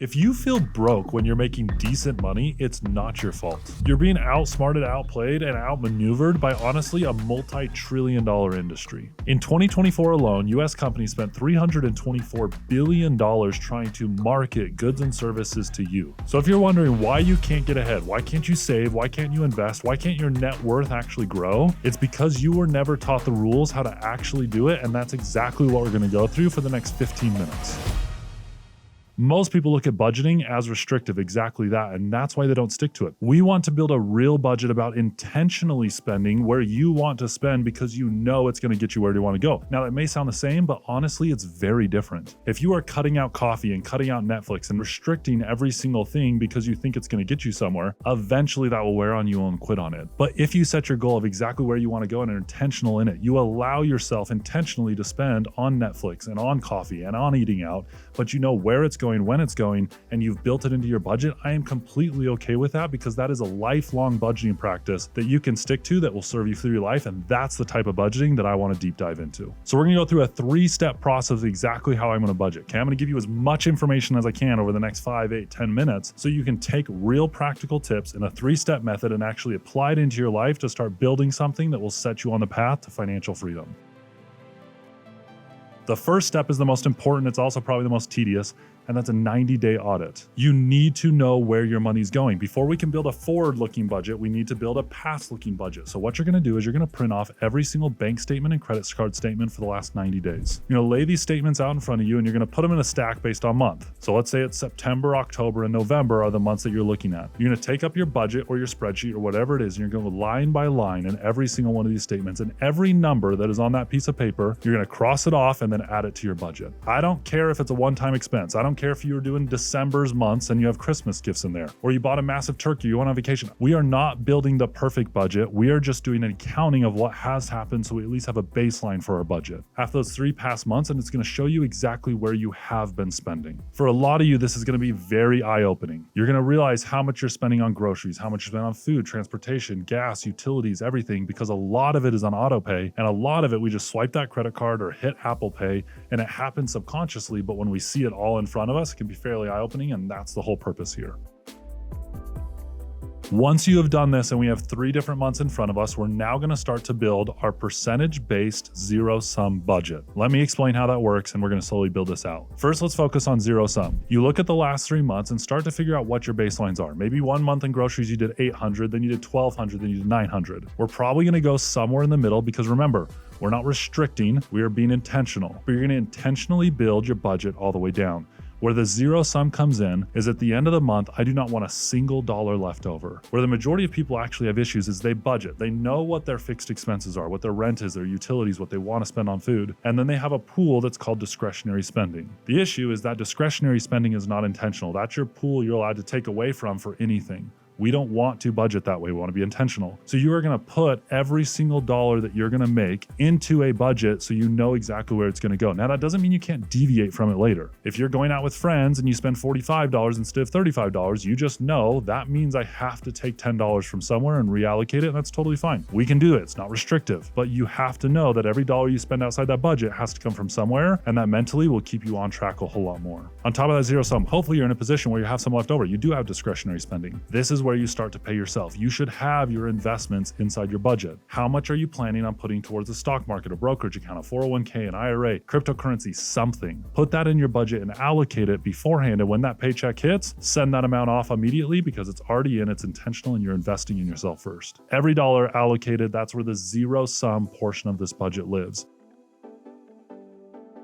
If you feel broke when you're making decent money, it's not your fault. You're being outsmarted, outplayed, and outmaneuvered by honestly a multi-trillion-dollar industry. In 2024 alone, US companies spent $324 billion trying to market goods and services to you. So if you're wondering why you can't get ahead, why can't you save, why can't you invest, why can't your net worth actually grow, it's because you were never taught the rules how to actually do it, and that's exactly what we're going to go through for the next 15 minutes. Most people look at budgeting as restrictive, exactly that, and that's why they don't stick to it. We want to build a real budget about intentionally spending where you want to spend because you know it's going to get you where you want to go. Now, that may sound the same, but honestly, it's very different. If you are cutting out coffee and cutting out Netflix and restricting every single thing because you think it's going to get you somewhere, eventually that will wear on you and quit on it. But if you set your goal of exactly where you want to go and are intentional in it, you allow yourself intentionally to spend on Netflix and on coffee and on eating out, but you know where it's going, when it's going, and you've built it into your budget, I am completely okay with that because that is a lifelong budgeting practice that you can stick to that will serve you through your life, and that's the type of budgeting that I want to deep dive into. So we're going to go through a 3-step process of exactly how I'm going to budget. Okay, I'm going to give you as much information as I can over the next 5, 8, 10 minutes so you can take real practical tips in a 3-step method and actually apply it into your life to start building something that will set you on the path to financial freedom. The first step is the most important. It's also probably the most tedious, and that's a 90-day audit. You need to know where your money's going. Before we can build a forward-looking budget, we need to build a past-looking budget. So what you're gonna do is you're gonna print off every single bank statement and credit card statement for the last 90 days. You're gonna lay these statements out in front of you and you're gonna put them in a stack based on month. So let's say it's September, October, and November are the months that you're looking at. You're gonna take up your budget or your spreadsheet or whatever it is, and you're gonna go line by line in every single one of these statements, and every number that is on that piece of paper, you're gonna cross it off and then add it to your budget. I don't care if it's a one-time expense. I don't care if you were doing December's months and you have Christmas gifts in there, or you bought a massive turkey, you went on vacation. We are not building the perfect budget. We are just doing an accounting of what has happened so we at least have a baseline for our budget. After those 3 past months, and it's going to show you exactly where you have been spending. For a lot of you, this is going to be very eye-opening. You're going to realize how much you're spending on groceries, how much you spend on food, transportation, gas, utilities, everything, because a lot of it is on auto pay, and a lot of it we just swipe that credit card or hit Apple Pay, and it happens subconsciously, but when we see it all in front of us, it can be fairly eye-opening, and that's the whole purpose here. Once you have done this and we have 3 different months in front of us, we're now going to start to build our percentage-based zero-sum budget. Let me explain how that works, and we're going to slowly build this out. First, let's focus on zero-sum. You look at the last 3 months and start to figure out what your baselines are. Maybe 1 month in groceries you did $800, then you did $1,200, then you did $900. We're probably going to go somewhere in the middle because remember, we're not restricting, we are being intentional. But you're going to intentionally build your budget all the way down. Where the zero sum comes in is at the end of the month, I do not want a single dollar left over. Where the majority of people actually have issues is they budget. They know what their fixed expenses are, what their rent is, their utilities, what they want to spend on food, and then they have a pool that's called discretionary spending. The issue is that discretionary spending is not intentional. That's your pool you're allowed to take away from for anything. We don't want to budget that way. We want to be intentional. So you are going to put every single dollar that you're going to make into a budget so you know exactly where it's going to go. Now, that doesn't mean you can't deviate from it later. If you're going out with friends and you spend $45 instead of $35, you just know that means I have to take $10 from somewhere and reallocate it, and that's totally fine. We can do it. It's not restrictive, but you have to know that every dollar you spend outside that budget has to come from somewhere, and that mentally will keep you on track a whole lot more. On top of that zero sum, hopefully you're in a position where you have some left over. You do have discretionary spending. This is where you start to pay yourself. You should have your investments inside your budget. How much are you planning on putting towards a stock market, a brokerage account, a 401k, an IRA, cryptocurrency, something? Put that in your budget and allocate it beforehand. And when that paycheck hits, send that amount off immediately because it's already in, it's intentional, and you're investing in yourself first. Every dollar allocated, that's where the zero sum portion of this budget lives.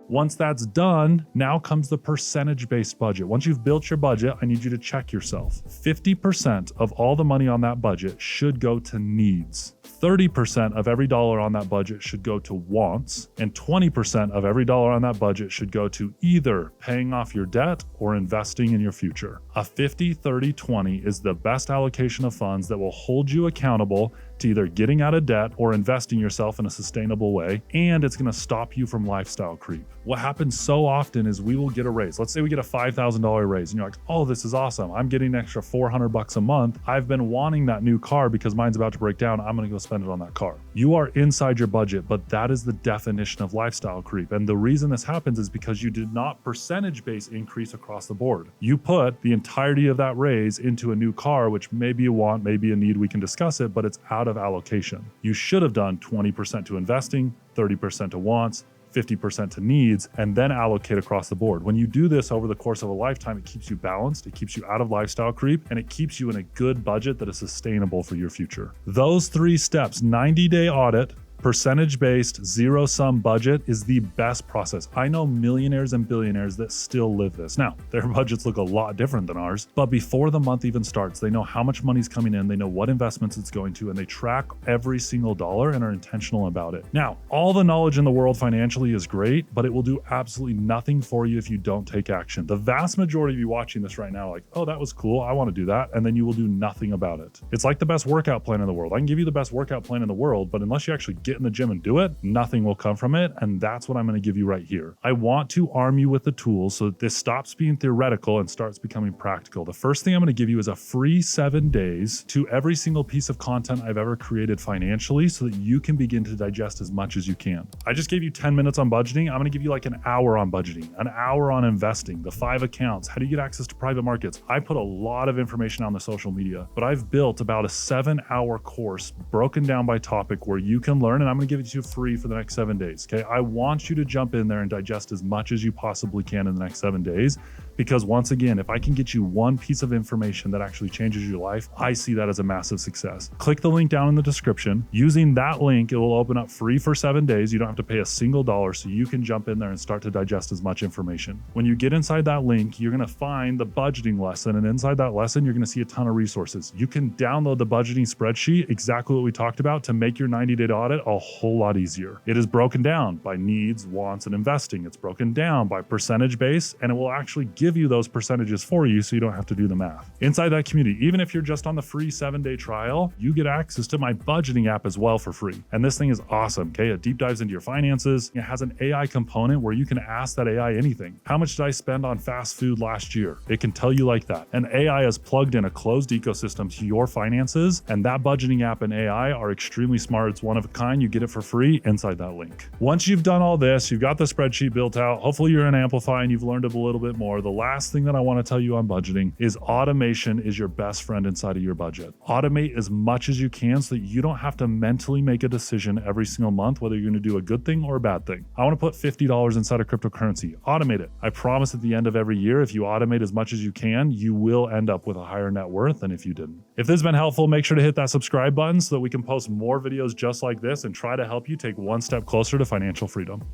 Once that's done, now comes the percentage-based budget. Once you've built your budget, I need you to check yourself. 50% of all the money on that budget should go to needs. 30% of every dollar on that budget should go to wants, and 20% of every dollar on that budget should go to either paying off your debt or investing in your future. A 50-30-20 is the best allocation of funds that will hold you accountable to either getting out of debt or investing yourself in a sustainable way, and it's going to stop you from lifestyle creep. What happens so often is we will get a raise. Let's say we get a $5,000 raise and you're like, oh, this is awesome. I'm getting an extra $400 a month. I've been wanting that new car because mine's about to break down. I'm going to go spend it on that car. You are inside your budget, but that is the definition of lifestyle creep. And the reason this happens is because you did not percentage-based increase across the board. You put the entirety of that raise into a new car, which maybe you want, maybe a need, we can discuss it, but it's out of allocation. You should have done 20% to investing, 30% to wants, 50% to needs, and then allocate across the board. When you do this over the course of a lifetime, it keeps you balanced, it keeps you out of lifestyle creep, and it keeps you in a good budget that is sustainable for your future. Those 3 steps, 90-day audit, percentage-based zero-sum budget, is the best process. I know millionaires and billionaires that still live this. Now, their budgets look a lot different than ours, but before the month even starts, they know how much money's coming in, they know what investments it's going to, and they track every single dollar and are intentional about it. Now, all the knowledge in the world financially is great, but it will do absolutely nothing for you if you don't take action. The vast majority of you watching this right now are like, oh, that was cool, I want to do that, and then you will do nothing about it. It's like the best workout plan in the world. I can give you the best workout plan in the world, but unless you actually get in the gym and do it, nothing will come from it. And that's what I'm going to give you right here. I want to arm you with the tools so that this stops being theoretical and starts becoming practical. The first thing I'm going to give you is a free 7 days to every single piece of content I've ever created financially so that you can begin to digest as much as you can. I just gave you 10 minutes on budgeting. I'm going to give you like an hour on budgeting, an hour on investing, the 5 accounts, how do you get access to private markets. I put a lot of information on the social media, but I've built about a 7-hour course broken down by topic where you can learn, and I'm going to give it to you free for the next 7 days. Okay. I want you to jump in there and digest as much as you possibly can in the next 7 days. Because once again, if I can get you one piece of information that actually changes your life, I see that as a massive success. Click the link down in the description. Using that link, it will open up free for 7 days. You don't have to pay a single dollar, so you can jump in there and start to digest as much information. When you get inside that link, you're going to find the budgeting lesson, and inside that lesson, you're going to see a ton of resources. You can download the budgeting spreadsheet, exactly what we talked about, to make your 90-day audit a whole lot easier. It is broken down by needs, wants, and investing. It's broken down by percentage base, and it will actually give you those percentages for you so you don't have to do the math. Inside that community, even if you're just on the free 7-day trial, you get access to my budgeting app as well for free. And this thing is awesome, okay? It deep dives into your finances. It has an AI component where you can ask that AI anything. How much did I spend on fast food last year? It can tell you like that. And AI has plugged in a closed ecosystem to your finances, and that budgeting app and AI are extremely smart. It's one of a kind. You get it for free inside that link. Once you've done all this, you've got the spreadsheet built out, hopefully you're in Amplify and you've learned a little bit more. The last thing that I want to tell you on budgeting is automation is your best friend inside of your budget. Automate as much as you can so that you don't have to mentally make a decision every single month whether you're going to do a good thing or a bad thing. I want to put $50 inside of cryptocurrency. Automate it. I promise at the end of every year, if you automate as much as you can, you will end up with a higher net worth than if you didn't. If this has been helpful, make sure to hit that subscribe button so that we can post more videos just like this and try to help you take one step closer to financial freedom.